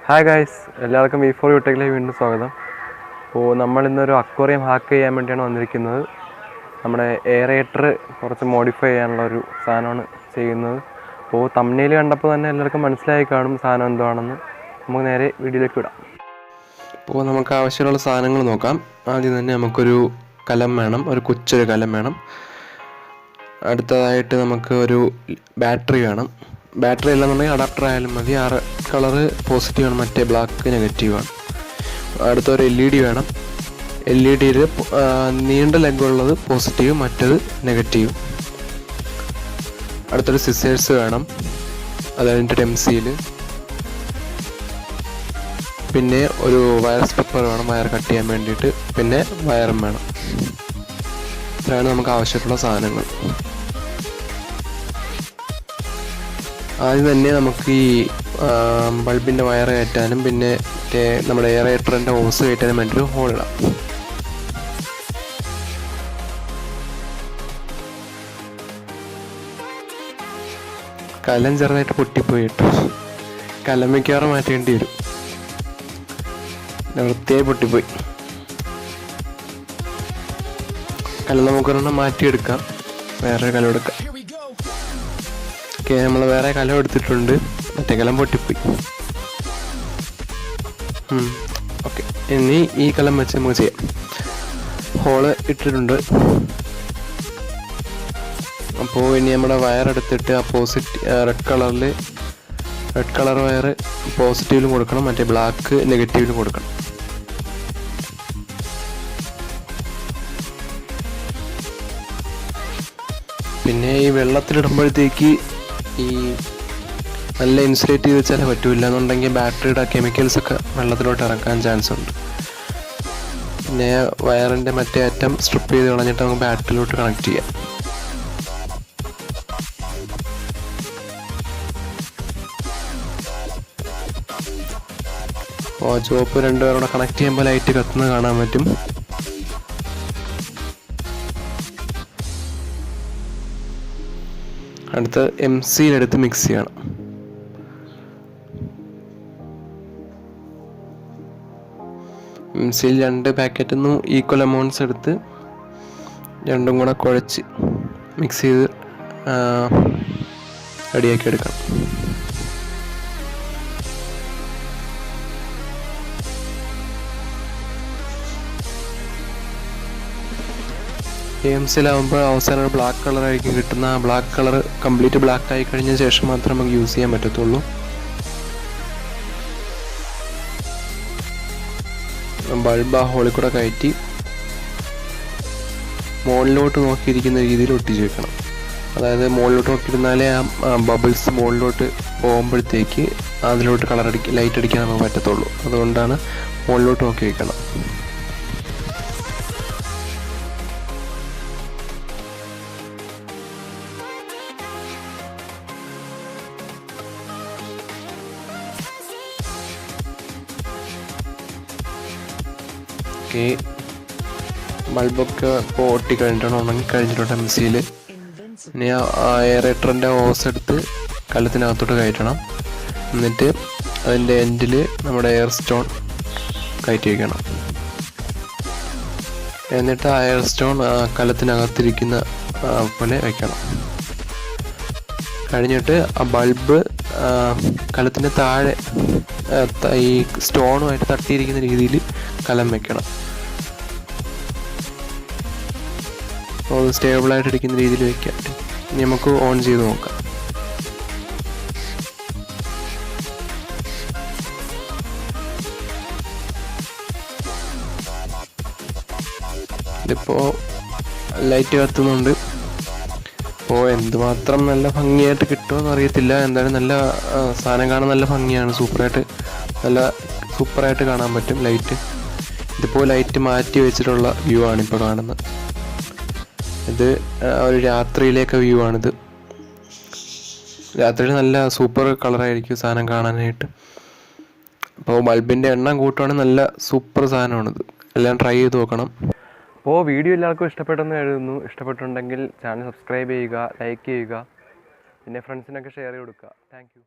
Hi guys, എല്ലാവർക്കും V4 യൂട്ടെക്കിലേക്ക് വീണ്ടും സ്വാഗതം. അപ്പോൾ നമ്മളിന്നൊരു അക്വേറിയം ഹാക്ക് ചെയ്യാൻ വേണ്ടിയാണ് വന്നിരിക്കുന്നത്. നമ്മുടെ എയറേറ്റർ കുറച്ച് മോഡിഫൈ ചെയ്യാനുള്ളൊരു സാധനമാണ് ചെയ്യുന്നത്. അപ്പോൾ തംബ്നെയിൽ കണ്ടപ്പോൾ തന്നെ എല്ലാവർക്കും മനസ്സിലായി കാണും സാധനം എന്താണെന്ന്. നമുക്ക് നേരെ വീഡിയോയിലേക്ക് വിടാം. അപ്പോൾ നമുക്ക് ആവശ്യമുള്ള സാധനങ്ങൾ നോക്കാം. ആദ്യം തന്നെ നമുക്കൊരു കലം വേണം, ഒരു കൊച്ചൊരു കലം വേണം. അടുത്തതായിട്ട് നമുക്ക് ഒരു ബാറ്ററി വേണം. ബാറ്ററി അല്ലെന്നുണ്ടെങ്കിൽ അഡാപ്റ്റർ ആയാലും മതി. 6 കളറ് പോസിറ്റീവാണ്, മറ്റേ ബ്ലാക്ക് നെഗറ്റീവാണ്. അടുത്തൊരു LED വേണം. LED നീണ്ട ലെഗുള്ളത് പോസിറ്റീവ്, മറ്റത് നെഗറ്റീവ്. അടുത്തൊരു സിസേഴ്സ് വേണം, അത് കഴിഞ്ഞിട്ട് MC-യിൽ. പിന്നെ ഒരു വയർ സ്ട്രിപ്പർ വേണം, വയർ കട്ട് ചെയ്യാൻ വേണ്ടിയിട്ട്. പിന്നെ വയറും വേണം. ഇത്രയാണ് നമുക്ക് ആവശ്യമുള്ള സാധനങ്ങൾ. ആദ്യം തന്നെ നമുക്ക് ഈ ബൾബിൻ്റെ വയർ കയറ്റാനും പിന്നെ നമ്മുടെ എയറേറ്ററിൻ്റെ ഹോസ് കയറ്റാനും വേണ്ടിയിട്ട് ഹോളിടാം. കലം ചെറുതായിട്ട് പൊട്ടിപ്പോയിട്ടു. കലം മിക്കവാറും മാറ്റേണ്ടി വരും, വൃത്തിയായി പൊട്ടിപ്പോയി. കലം നമുക്കൊരെണ്ണം മാറ്റിയെടുക്കാം, വേറൊരു കലം എടുക്കാം. ഓക്കെ, നമ്മൾ വേറെ കലം എടുത്തിട്ടുണ്ട്, മറ്റേ കലം പൊട്ടിപ്പോയി. ഓക്കെ, ഇനി ഈ കലം വെച്ച് നമുക്ക് ചെയ്യാം. ഹോള് ഇട്ടിട്ടുണ്ട്. അപ്പോൾ ഇനി നമ്മുടെ വയർ എടുത്തിട്ട് ആ റെഡ് കളർ വയർ പോസിറ്റീവിലും കൊടുക്കണം, മറ്റേ ബ്ലാക്ക് നെഗറ്റീവിലും കൊടുക്കണം. പിന്നെ ഈ വെള്ളത്തിലിടുമ്പോഴത്തേക്ക് ഈ നല്ല ഇൻസുലേറ്റ് ചെയ്ത് വെച്ചാലേ പറ്റൂല, എന്നുണ്ടെങ്കിൽ ബാറ്ററിയുടെ കെമിക്കൽസൊക്കെ വെള്ളത്തിലോട്ട് ഇറക്കാൻ ചാൻസ് ഉണ്ട്. പിന്നെ വയറിൻ്റെ മറ്റേ അറ്റം സ്ട്രിപ്പ് ചെയ്ത് കളഞ്ഞിട്ട് നമുക്ക് ബാറ്ററിയിലോട്ട് കണക്ട് ചെയ്യാം. അപ്പോൾ ചുവപ്പ് രണ്ടുപേരോടെ കണക്ട് ചെയ്യുമ്പോൾ ലൈറ്റ് കത്തുന്നത് കാണാൻ പറ്റും. അടുത്ത് MC-യിലെടുത്ത് മിക്സ് ചെയ്യണം. MC-യിൽ 2 പാക്കറ്റിൽ നിന്നും ഈക്വൽ എമൗണ്ട്സ് എടുത്ത് രണ്ടും കൂടെ കുഴച്ച് മിക്സ് ചെയ്ത് റെഡിയാക്കി എടുക്കണം. MC-യിലാവുമ്പോൾ അവസാനം ബ്ലാക്ക് കളറായിരിക്കും കിട്ടുന്ന. ആ ബ്ലാക്ക് കളർ കംപ്ലീറ്റ് ബ്ലാക്ക് ആയി കഴിഞ്ഞ ശേഷം മാത്രമേ നമുക്ക് യൂസ് ചെയ്യാൻ പറ്റത്തുള്ളൂ. ബൾബ് ആ ഹോളിൽ കൂടെ കയറ്റി മുകളിലോട്ട് നോക്കിയിരിക്കുന്ന രീതിയിൽ ഒട്ടിച്ച് വെക്കണം. അതായത് മുകളിലോട്ട് നോക്കിയിരുന്നാലേ ആ ബബിൾസ് മുകളിലോട്ട് പോകുമ്പോഴത്തേക്ക് അതിലോട്ട് ലൈറ്റ് അടിക്കാൻ നമുക്ക് പറ്റത്തുള്ളൂ. അതുകൊണ്ടാണ് മുകളിലോട്ട് നോക്കി വെക്കണം. ബൾബൊക്കെ ഇപ്പോൾ ഒട്ടിക്കഴിഞ്ഞിട്ടാണ്, ഉണങ്ങി കഴിഞ്ഞിട്ടുണ്ട് MC-യിൽ. ഇനി ആ എയറേറ്ററിൻ്റെ ഹോസ് എടുത്ത് കലത്തിനകത്തോട്ട് കയറ്റണം. എന്നിട്ട് അതിൻ്റെ എൻഡിൽ നമ്മുടെ എയർ സ്റ്റോൺ കയറ്റി വയ്ക്കണം. എന്നിട്ട് ആ എയർ സ്റ്റോൺ കലത്തിനകത്തിരിക്കുന്ന പോലെ വയ്ക്കണം. കഴിഞ്ഞിട്ട് ആ ബൾബ് കലത്തിൻ്റെ താഴെ ഈ സ്റ്റോണുമായിട്ട് തട്ടിയിരിക്കുന്ന രീതിയിൽ കലം വെക്കണം. അപ്പോൾ സ്റ്റേബിളായിട്ട് ഇരിക്കുന്ന രീതിയിൽ വെക്കാം. ഇനി നമുക്ക് ഓൺ ചെയ്ത് നോക്കാം. ഇതിപ്പോൾ ലൈറ്റ് കത്തുന്നുണ്ട്. അപ്പോൾ എന്തുമാത്രം നല്ല ഭംഗിയായിട്ട് കിട്ടുമെന്ന് അറിയത്തില്ല. എന്തായാലും നല്ല സാധനം കാണാൻ നല്ല ഭംഗിയാണ്. സൂപ്പറായിട്ട് കാണാൻ പറ്റും ലൈറ്റ്. ഇതിപ്പോൾ ലൈറ്റ് മാറ്റി വെച്ചിട്ടുള്ള വ്യൂ ആണ് ഇപ്പോൾ കാണുന്നത്. ഇത് ഒരു രാത്രിയിലേക്ക് വ്യൂ ആണിത്. രാത്രിയിൽ നല്ല സൂപ്പർ കളറായിരിക്കും സാധനം കാണാനായിട്ട്. അപ്പോൾ ബൾബിൻ്റെ എണ്ണം കൂട്ടുവാണെങ്കിൽ നല്ല സൂപ്പർ സാധനമാണിത്. എല്ലാം ട്രൈ ചെയ്ത് നോക്കണം. അപ്പോൾ വീഡിയോ എല്ലാവർക്കും ഇഷ്ടപ്പെട്ടെന്ന് എഴുതുന്നു. ഇഷ്ടപ്പെട്ടുണ്ടെങ്കിൽ ചാനൽ സബ്സ്ക്രൈബ് ചെയ്യുക, ലൈക്ക് ചെയ്യുക, പിന്നെ ഫ്രണ്ട്സിനൊക്കെ ഷെയർ ചെയ്ത് കൊടുക്കുക. Thank you.